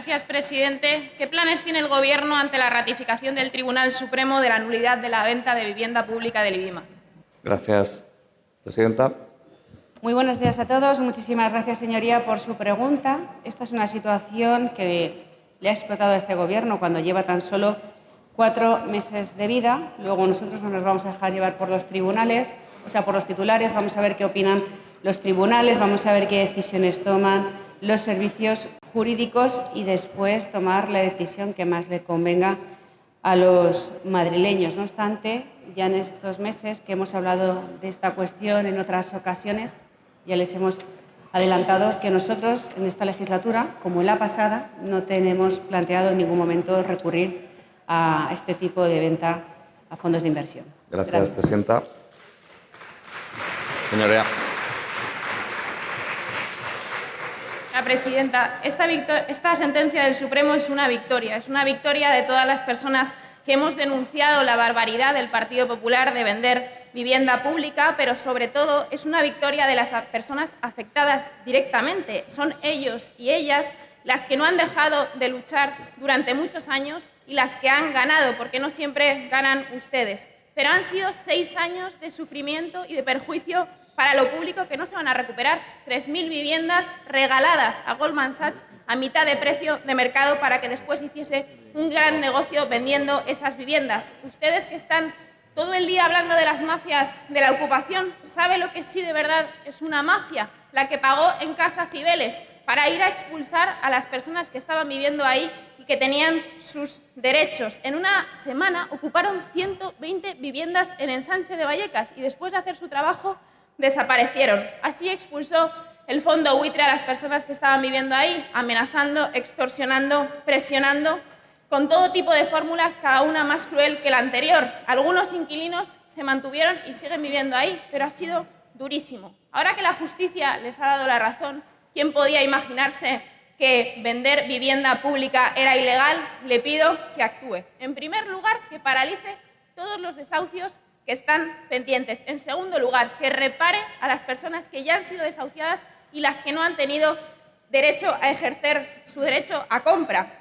Gracias, presidente. ¿Qué planes tiene el Gobierno ante la ratificación del Tribunal Supremo de la nulidad de la venta de vivienda pública del IBIMA? Gracias, presidenta. Muy buenos días a todos. Muchísimas gracias, señoría, por su pregunta. Esta es una situación que le ha explotado a este Gobierno cuando lleva tan solo 4 meses de vida. Luego nosotros no nos vamos a dejar llevar por los tribunales, por los titulares. Vamos a ver qué opinan los tribunales, vamos a ver qué decisiones toman los servicios jurídicos y después tomar la decisión que más le convenga a los madrileños. No obstante, ya en estos meses que hemos hablado de esta cuestión en otras ocasiones, ya les hemos adelantado que nosotros en esta legislatura, como en la pasada, no tenemos planteado en ningún momento recurrir a este tipo de venta a fondos de inversión. Gracias, presidenta. Señoría. La presidenta, esta sentencia del Supremo es una victoria de todas las personas que hemos denunciado la barbaridad del Partido Popular de vender vivienda pública, pero sobre todo es una victoria de las personas afectadas directamente. Son ellos y ellas las que no han dejado de luchar durante muchos años y las que han ganado, porque no siempre ganan ustedes. Pero han sido 6 años de sufrimiento y de perjuicio para lo público que no se van a recuperar. 3.000 viviendas regaladas a Goldman Sachs a mitad de precio de mercado para que después hiciese un gran negocio vendiendo esas viviendas. Ustedes que están todo el día hablando de las mafias de la ocupación, ¿sabe lo que sí de verdad es una mafia? La que pagó en Casa Cibeles para ir a expulsar a las personas que estaban viviendo ahí y que tenían sus derechos. En una semana ocuparon 120 viviendas en Ensanche de Vallecas y después de hacer su trabajo desaparecieron. Así expulsó el fondo buitre a las personas que estaban viviendo ahí, amenazando, extorsionando, presionando, con todo tipo de fórmulas, cada una más cruel que la anterior. Algunos inquilinos se mantuvieron y siguen viviendo ahí, pero ha sido durísimo. Ahora que la justicia les ha dado la razón, ¿quién podía imaginarse que vender vivienda pública era ilegal? Le pido que actúe. En primer lugar, que paralice todos los desahucios que están pendientes. En segundo lugar, que repare a las personas que ya han sido desahuciadas y las que no han tenido derecho a ejercer su derecho a compra.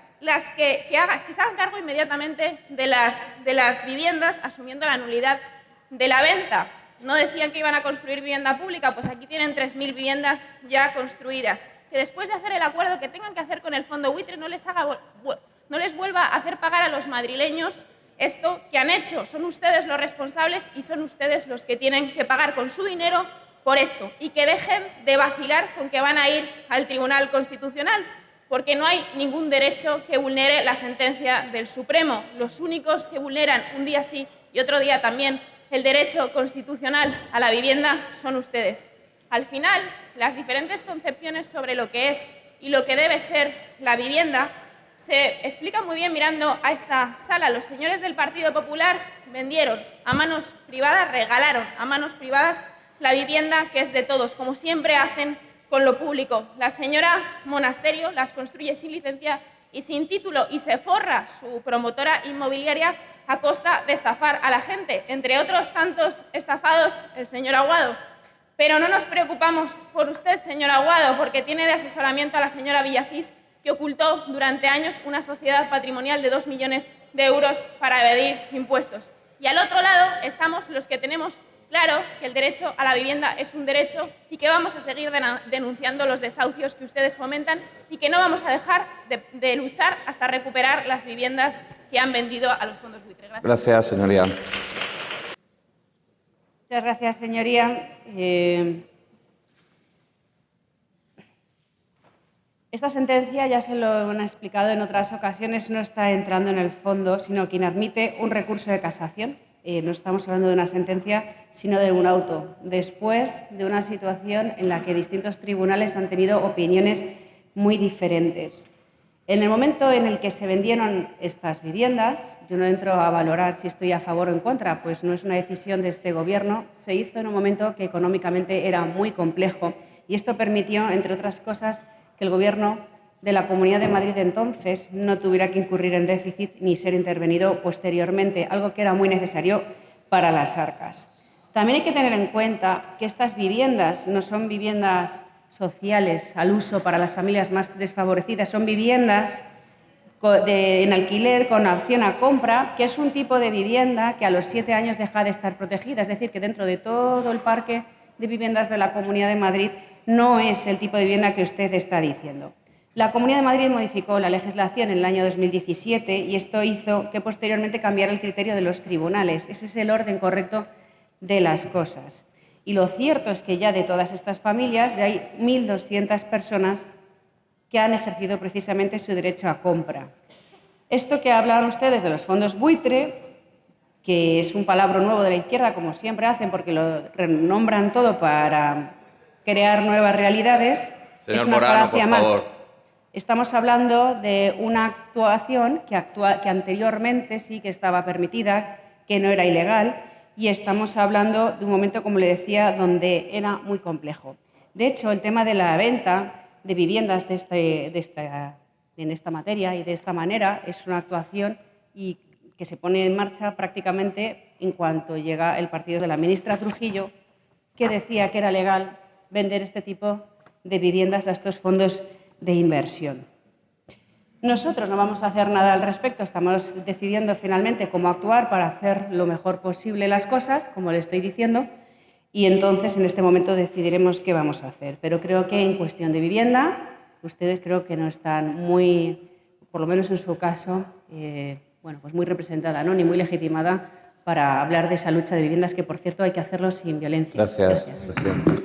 Que se hagan cargo inmediatamente de las viviendas, asumiendo la nulidad de la venta. No decían que iban a construir vivienda pública, pues aquí tienen 3.000 viviendas ya construidas. Que después de hacer el acuerdo que tengan que hacer con el fondo buitre no les vuelva a hacer pagar a los madrileños esto que han hecho. Son ustedes los responsables y son ustedes los que tienen que pagar con su dinero por esto. Y que dejen de vacilar con que van a ir al Tribunal Constitucional, porque no hay ningún derecho que vulnere la sentencia del Supremo. Los únicos que vulneran un día sí y otro día también el derecho constitucional a la vivienda son ustedes. Al final, las diferentes concepciones sobre lo que es y lo que debe ser la vivienda se explican muy bien mirando a esta sala. Los señores del Partido Popular vendieron a manos privadas, regalaron a manos privadas la vivienda que es de todos, como siempre hacen con lo público. La señora Monasterio las construye sin licencia y sin título y se forra su promotora inmobiliaria a costa de estafar a la gente. Entre otros tantos estafados, el señor Aguado. Pero no nos preocupamos por usted, señor Aguado, porque tiene de asesoramiento a la señora Villacís, que ocultó durante años una sociedad patrimonial de 2 millones de euros para evadir impuestos. Y al otro lado estamos los que tenemos claro que el derecho a la vivienda es un derecho y que vamos a seguir denunciando los desahucios que ustedes fomentan y que no vamos a dejar de luchar hasta recuperar las viviendas que han vendido a los fondos buitre. Gracias, señoría. Muchas gracias, señoría. Esta sentencia, ya se lo han explicado en otras ocasiones, no está entrando en el fondo, sino quien admite un recurso de casación. No estamos hablando de una sentencia, sino de un auto, después de una situación en la que distintos tribunales han tenido opiniones muy diferentes. En el momento en el que se vendieron estas viviendas, yo no entro a valorar si estoy a favor o en contra, pues no es una decisión de este Gobierno, se hizo en un momento que económicamente era muy complejo y esto permitió, entre otras cosas, que el Gobierno de la Comunidad de Madrid de entonces no tuviera que incurrir en déficit ni ser intervenido posteriormente, algo que era muy necesario para las arcas. También hay que tener en cuenta que estas viviendas no son viviendas sociales al uso para las familias más desfavorecidas son viviendas en alquiler con opción a compra, que es un tipo de vivienda que a los 7 años deja de estar protegida. Es decir, que dentro de todo el parque de viviendas de la Comunidad de Madrid no es el tipo de vivienda que usted está diciendo. La Comunidad de Madrid modificó la legislación en el año 2017 y esto hizo que posteriormente cambiara el criterio de los tribunales. Ese es el orden correcto de las cosas. Y lo cierto es que ya de todas estas familias ya hay 1.200 personas que han ejercido precisamente su derecho a compra. Esto que hablaban ustedes de los fondos buitre, que es un palabra nuevo de la izquierda, como siempre hacen, porque lo renombran todo para crear nuevas realidades, Señor es una Morano, falacia por más. favor. Estamos hablando de una actuación que anteriormente sí que estaba permitida, que no era ilegal, y estamos hablando de un momento, como le decía, donde era muy complejo. De hecho, el tema de la venta de viviendas en esta materia y de esta manera es una actuación que se pone en marcha prácticamente en cuanto llega el partido de la ministra Trujillo, que decía que era legal vender este tipo de viviendas a estos fondos de inversión. Nosotros no vamos a hacer nada al respecto, estamos decidiendo finalmente cómo actuar para hacer lo mejor posible las cosas, como le estoy diciendo, y entonces en este momento decidiremos qué vamos a hacer. Pero creo que en cuestión de vivienda, ustedes creo que no están muy, por lo menos en su caso, pues muy representada, ¿no? Ni muy legitimada para hablar de esa lucha de viviendas, que por cierto hay que hacerlo sin violencia. Gracias, presidenta.